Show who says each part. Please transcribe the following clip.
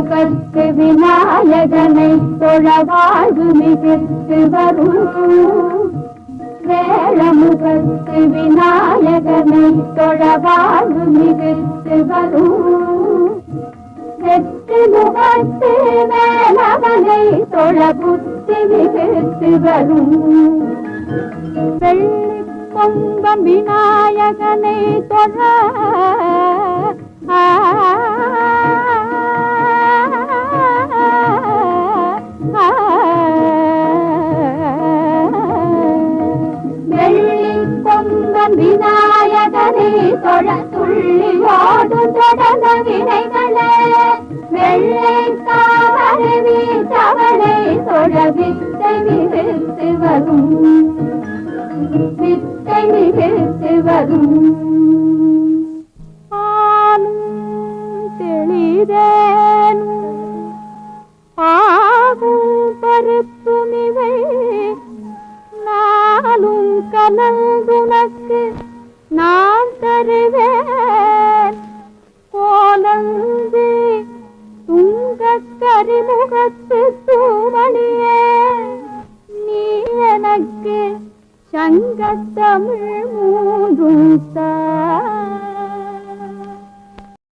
Speaker 1: முகத்து விநாயகனை தொழ வாழ்வு மிகுத்து வரும். வேழமுகத்து விநாயகனை தொழ வாழ்வு மிகுத்து வரும். வெற்றி முகத்து வேலவனை தொழ புத்தி மிகுத்து வரும். வெள்ளி கொம்பம் விநாயகனை தொழ வெள்ளி கொம்பம் விநாயகனை தொழ துள்ளியோடு தொடர்ந்த வினைகளே வெள்ளை காவலை வீச்சவளை தொழ வித்தை மிகுத்து வரும். வித்தை மிகுத்து வரும். ஆகும் பருப்புமிவை நாளும் கலந்துனக்கு நான் தருவேன். கோலந்து துங்க கரிமுகத்து தூமணியே நீ எனக்கு சங்கத்தமிழ் மூன்றும்